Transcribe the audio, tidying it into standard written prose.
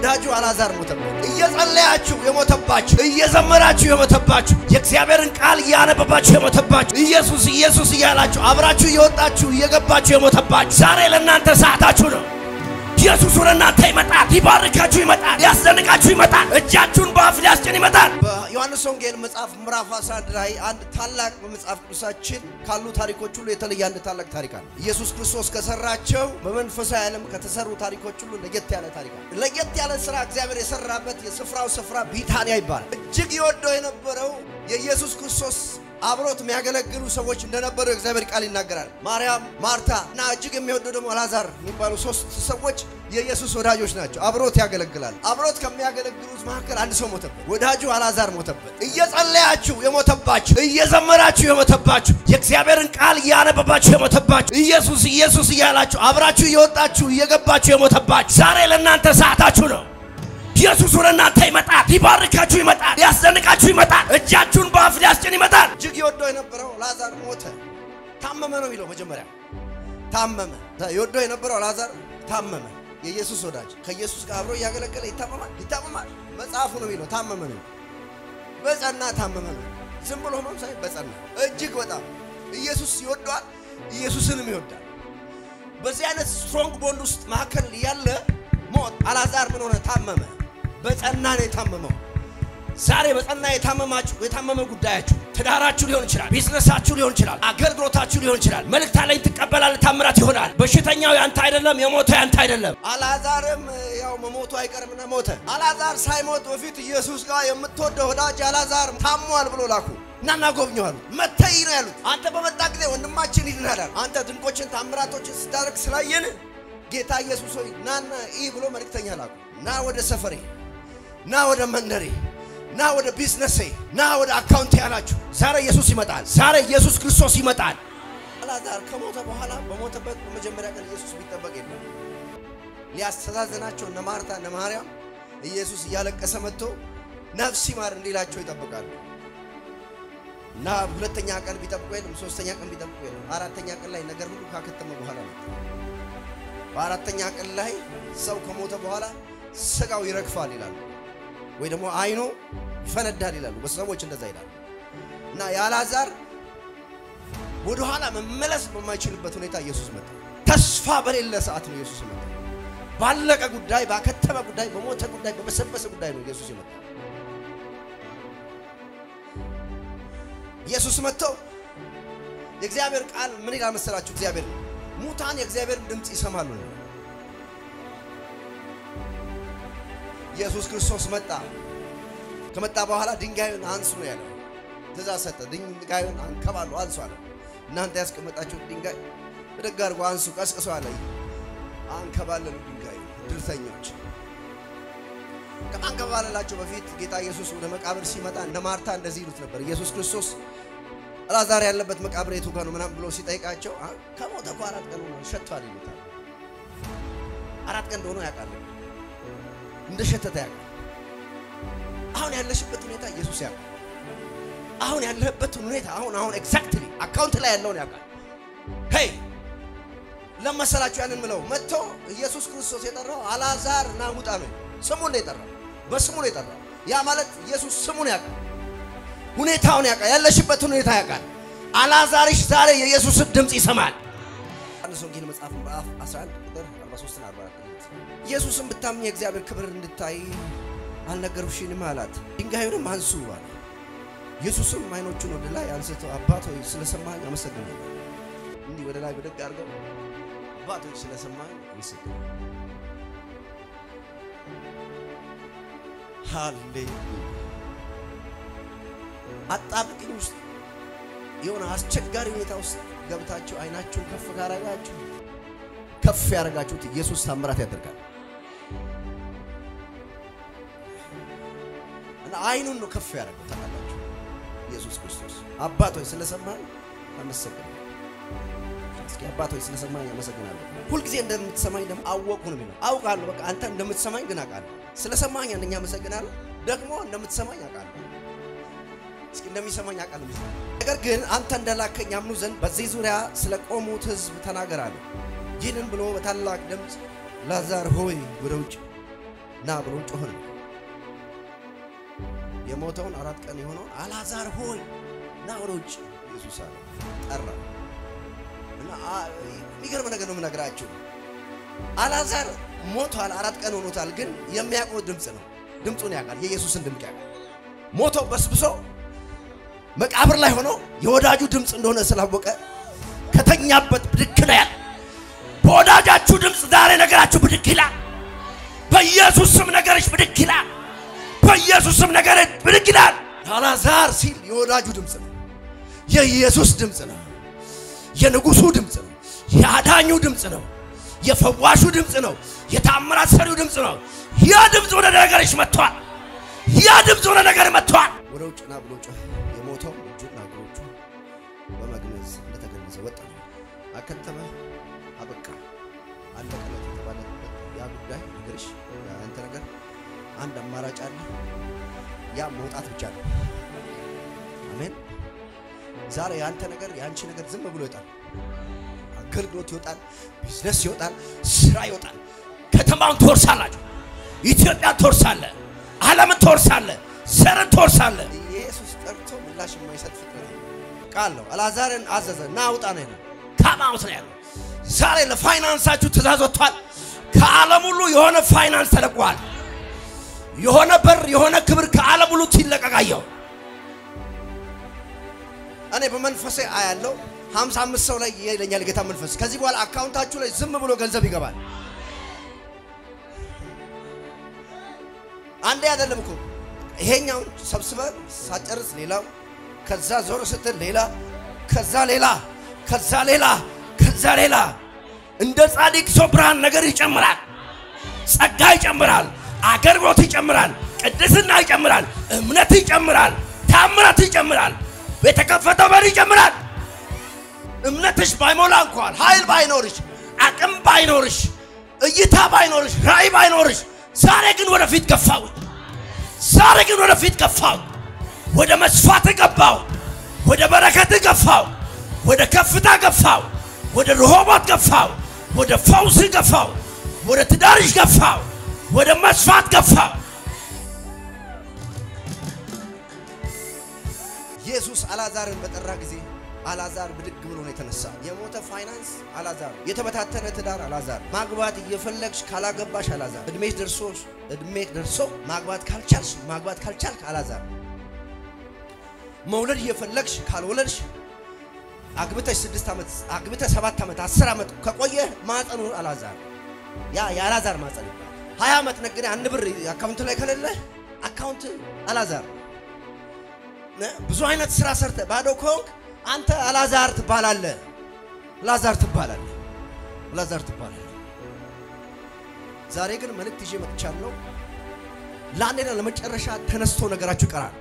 ወዳጁ አላዛር ሞተበት እየጸለያችሁ የሞተባችሁ እየዘመራችሁ የሞተባችሁ የእግዚአብሔርን ቃል ያነበባችሁ የሞተባችሁ ኢየሱስ ኢየሱስ እያላችሁ አብራችሁ እየወጣችሁ እየገባችሁ የሞተባችሁ ዛሬ ለእናንተ ሰዓታችሁ ነው ኢየሱስ ወደ እናንተ ይመጣል ይባርካችሁ ይመጣል ያስደንቃችሁ ይመጣል እጃችሁን በአፍ ሊያስጭን ይመጣል በዮሐንስ ወንጌል መጽሐፍ ምዕራፍ 11 ላይ አንድ ታላቅ በመጽሐፍ ቅዱሳችን ካሉ ታሪኮች ሁሉ የተለየ አንድ ታላቅ ታሪክ አለ ኢየሱስ ክርስቶስ ከሰራቸው በመንፈሳዊ ዓለም ከተሰሩ ታሪኮች ሁሉ ለየት ያለ ታሪክ አለ ለየት ያለ ስራ እግዚአብሔር የሰራበት የስፍራው ስፍራ ቢታንያ ይባላል እጅግ ይወደው የነበረው የኢየሱስ ክርስቶስ አብሮት የሚያገለግሉ ሰዎች እንደነበሩ እግዚአብሔር ቃል ይናገራል ማርያም ማርታ እና እጅግ የሚወደው ደግሞ አላዛር የሚባሉ ሶስት ሰዎች የኢየሱስ ወዳጆች ናቸው አብሮት ያገለግላል አብሮት ከሚያገለግሉት መካከል አንድ ሰው ሞተበት ወዳጁ አላዛር ሞተበት እየጸለያችሁ የሞተባችሁ እየዘመራችሁ የሞተባችሁ የእግዚአብሔርን ቃል ያነበባችሁ የሞተባችሁ ኢየሱስ ኢየሱስ እያላችሁ አብራችሁ እየወጣችሁ እየገባችሁ የሞተባችሁ ዛሬ ለእናንተ ሰዓታችሁ ነው ኢየሱስ ወደ እናንተ ይመጣል ይባርካችሁ ይመጣል ያስደንቃችሁ ይመጣል እጃችሁን በአፍ ሊያስጭን ይመጣል እጅግ ይወደው የነበረው አላዛር ሞተ ታመመ ነው የሚለው መጀመሪያ ታመመ ይወደው የነበረው አላዛር ታመመ የኢየሱስ ወዳጅ ከኢየሱስ ጋር አብሮ ያገለገለ ይታመማል መጽሐፉ ነው የሚለው ታመመ ነው በጸና ታመመ ነው ዝም ብሎ ህመም ሳይሆን በጸና እጅግ በጣም ኢየሱስ ይወደዋል ኢየሱስንም ይወዳል በዚህ አይነት ስትሮንግ ቦንድ ውስጥ መካከል ያለ ሞት አላዛር ምን ሆነ ታመመ በጸና ነው የታመመው ዛሬ በጸና የታመመ ጉዳያችሁ ትዳራችሁ ሊሆን ይችላል ቢዝነሳችሁ ሊሆን ይችላል አገልግሎታችሁ ሊሆን ይችላል መልእክት ላይ ተቀበላል ታምራት ይሆናል በሽተኛው ያንተ አይደለም የሞተው ያንተ አይደለም አላዛርም ያው መሞቱ አይቀርምና ሞተ አላዛር ሳይሞት በፊት ኢየሱስ ጋር የምትወደው ወዳጅ አላዛር ታሟል ብሎ ላኩ ናና ጎብኘዋል መተይ ነው ያሉት አንተ በመጣ ጊዜ ወንድማችን ይድናል አንተ ድንቆችን ታምራቶችን ስታደርግ ስላየን ጌታ ኢየሱስ ሆይ ናና ብሎ መልእክተኛ ላኩ ና ወደ ሰፈሬ ና ወደ መንደሬ ና ወደ ቢዝነሴ ና ወደ አካውንት ያላችሁ ዛሬ ኢየሱስ ይመጣል ዛሬ ኢየሱስ ክርስቶስ ይመጣል አላዛር ከሞተ በኋላ በሞተበት በመጀመሪያ ቀን ኢየሱስ ቢጠበቅ የለም ሊያስተዛዘናቸው እነ ማርታ እነ ማርያም ኢየሱስ እያለቀሰ መጥቶ ነፍስ ይማር እንዲላቸው ይጠብቃሉ እና ሁለተኛ ቀን ቢጠብቁ የለም ሶስተኛ ቀን ቢጠብቁ የለም አራተኛ ቀን ላይ ነገር ሁሉ ካከተመ በኋላ ነው በአራተኛ ቀን ላይ ሰው ከሞተ በኋላ ስጋው ይረግፋል ይላል ወይ ደግሞ አይኑ ይፈነዳል ይላሉ በሰዎች እንደዛ ይላል እና ያላዛር ወደ ኋላ መመለስ በማይችልበት ሁኔታ ኢየሱስ መጣ ተስፋ በሌለ ሰዓት ነው ኢየሱስ መጣ ባለቀ ጉዳይ ባከተመ ጉዳይ በሞተ ጉዳይ በበሰበሰ ጉዳይ ነው ኢየሱስ ይመጣ ኢየሱስ መጥቶ የእግዚአብሔር ቃል ምን ይላል መሰላችሁ እግዚአብሔር ሙታን የእግዚአብሔር ድምጽ ይሰማሉ ኢየሱስ ክርስቶስ መጣ ከመጣ በኋላ ድንጋዩን አንሱ ነው ያለው ትእዛዝ ሰጠ ድንጋዩን አንከባሉ አንሱ አለ እናንተ ያስቀመጣችሁት ድንጋይ በደግ አድርጎ አንሱ ቀስቅሱ አለ አንከባለሉ ድንጋይ ድርተኞች ከማንከባለላቸው በፊት ጌታ ኢየሱስ ወደ መቃብር ሲመጣ እንደ ማርታ እንደዚህ ይሉት ነበር ኢየሱስ ክርስቶስ አላዛር ያለበት መቃብር የቱ ጋር ነው ምናምን ብሎ ሲጠይቃቸው ከሞተ እኮ 4 ቀን ነው ሸቷል ይሉታል 4 ቀን እንደሆነ ያውቃል እንደሸተተ ያውቃል አሁን ያለሽበት ሁኔታ ኢየሱስ ያውቃል አሁን ያለበት ሁኔታ አሁን ኤግዛክትሊ አካውንት ላይ ያለውን ያውቃል ሄይ ለማሰላችሁ ያንን ምለው መጥቶ ኢየሱስ ክርስቶስ የጠራው አላዛር ናሙጣ ነው ስሙን የጠራው በስሙ ነው የጠራው ያ ማለት ኢየሱስ ስሙን ያውቃል ሁኔታውን ያውቃል ያለሽበት ሁኔታ ያውቃል አላዛርሽ ዛሬ የኢየሱስን ድምጽ ይሰማል ዮሐንስ ወንጌል መጽሐፍ ምዕራፍ 11 ቁጥር 43 እና 44 ኢየሱስን ብታምኚ የእግዚአብሔር ክብር እንድታይ አልነገርኩሽንም አላት ድንጋዩንም አንሱ አለ ኢየሱስም አይኖቹን ወደ ላይ አንስቶ አባት ሆይ ስለሰማኝ አመሰግናለሁ እንዲህ ወደ ላይ በደግ አድርገው አባት ሆይ ስለሰማኝ አመሰግናለሁ ሃሌሉያ አጣብቂኝ ውስጥ የሆነ አስቸጋሪ ሁኔታ ውስጥ ገብታችሁ አይናችሁን ከፍ ካረጋችሁ ከፍ ያረጋችሁት ኢየሱስ ታምራት ያደርጋል እና አይኑን ነው ከፍ ያረጋው ታላላችሁ ኢየሱስ ክርስቶስ አባት ሆይ ስለሰማኝ አመሰግናለሁ እስኪ አባት ሆይ ስለሰማኝ አመሰግናለሁ ሁሉ ጊዜ እንደምትሰማኝ ደግሞ አወቁ ነው የሚለው አውቃለሁ በቃ አንተ እንደምትሰማኝ ግን አውቃለሁ ስለሰማኝ አንደኛ አመሰግናለሁ ደግሞ እንደምትሰማኝ አውቃለሁ እስኪ እንደሚሰማኝ አውቃለሁ ነገር ግን አንተ እንደላከኝ አምኑ ዘንድ በዚህ ዙሪያ ስለቆሙት ህዝብ ተናገራለሁ ይህንን ብሎ በታላቅ ድምጽ ላዛር ሆይ ወደ ውጭ ና ብሎ ጮኸ የሞተውን 4 ቀን የሆነው አልዓዛር ሆይ ና ወደ ውጭ ኢየሱስ አለ ጠራ እና የሚገርም ነገር ነው የምነግራችሁ አልዓዛር ሞቷል 4 ቀን ሆኖታል ግን የሚያውቀው ድምጽ ነው ድምጹን ያውቃል የኢየሱስን ድምጽ ያውቃል ሞቶ በስብሶ መቃብር ላይ ሆኖ የወዳጁ ድምጽ እንደሆነ ስላወቀ ከተኛበት ብድግ ነው ያለ በወዳጃችሁ ድምጽ ዛሬ ነገራችሁ ብድግ ይላል በኢየሱስ ስም ነገርሽ ብድግ ይላል በኢየሱስ ስም ነገርሽ ብድግ ይላል አልዓዛር ሲል የወዳጁ ድምጽ ነው የኢየሱስ ድምጽ ነው የንጉሱ ድምጽ ነው የአዳኙ ድምጽ ነው የፈዋሹ ድምጽ ነው የታምራት ሰሪው ድምጽ ነው ያ ድምጽ ወደ ነገርሽ መጥቷል ያ ድምጽ ወደ ነገር መጥቷል ወደ ውጭና ብሎ ጮኸ የሞተው እጁና እግሮቹ በመግነዝ እንደተገነዘ ወጣ አከተመ አበቃ አለቀለት የተባለበት ያ ጉዳይ ነገርሽ አንተ ነገር አንድ አማራጭ አለ ያ መውጣት ብቻ ነው አሜን ዛሬ ያንተ ነገር ያንቺ ነገር ዝም ብሎ ይወጣል አገልግሎት ይወጣል ቢዝነስ ይወጣል ስራ ይወጣል ከተማውን ትወርሳላችሁ ኢትዮጵያ ትወርሳለ ዓለምን ትወርሳለ ዘርን ትወርሳለ ኢየሱስ ጠርቶ ምላሽ የማይሰጥ ፍጥረት ቃል ነው አልዓዛርን አዘዘ ና ውጣ ነው ያለው ካማውት ነው ያለው ዛሬ ለፋይናንሳችሁ ትእዛዝ ወጥቷል ከዓለም ሁሉ የሆነ ፋይናንስ ተለቋል የሆነ በር የሆነ ክብር ከዓለም ሁሉ ትለቀቃየው እኔ በመንፈሴ አያለው 55 ሰው ላይ ይለኛል ጌታ መንፈስ ከዚህ በኋላ አካውንታችሁ ላይ ዝም ብሎ ገንዘብ ይገባል አንዴ አይደለም እኮ ይሄኛው ሰብስበን ሳጨርስ ሌላው ከዛ ዞር ስትል ሌላ ከዛ ሌላ ከዛ ሌላ ከዛ ሌላ እንደ ጻድቅ ሰው ብርሃን ነገር ይጨምራል ጸጋ ይጨምራል አገልግሎት ይጨምራል ቅድስና ይጨምራል እምነት ይጨምራል ታምራት ይጨምራል በተከፈተው በር ይጨምራል እምነትሽ ባይሞላ እንኳን ኃይል ባይኖርሽ አቅም ባይኖርሽ እይታ ባይኖርሽ ራይ ባይኖርሽ ዛሬ ግን ወደ ፊት ገፋው ዛሬ ግን ወደ ፊት ገፋው ወደ መስፋት ገፋው ወደ በረከት ገፋው ወደ ከፍታ ገፋው ወደ ረሆቦት ገፋው ወደ ፈውስ ገፋው ወደ ትዳርሽ ገፋው ወደ መስፋት ገፋው ኢየሱስ አልዓዛርን በጠራ ጊዜ አልዓዛር ብድግ ብሎ ነው የተነሳ የሞተ ፋይናንስ አልዓዛር የተበታተነ ትዳር አልዓዛር ማግባት እየፈለግሽ ካላገባሽ አልዓዛር እድሜሽ ደርሶ ማግባት ካልቻልክ አልዓዛር መውለድ እየፈለግሽ ካልወለድሽ አግብተሽ 6 ዓመት አግብተሽ 7 ዓመት 10 ዓመት ከቆየ ማጸኑ አልዓዛር ያ የአልዓዛር ማጸን 20 ዓመት ነገደ አንድ ብር አካውንት ላይ ከሌለ አካውንት አልዓዛር ብዙ አይነት ስራ ሰርተ ባዶ ኮንክ አንተ አልዓዛር ትባላለህ ዛሬ ግን መልእክት ይዤ መጥቻለሁ ለአንዴና ለመጨረሻ ተነስቶ ነገራችሁ ይቀራል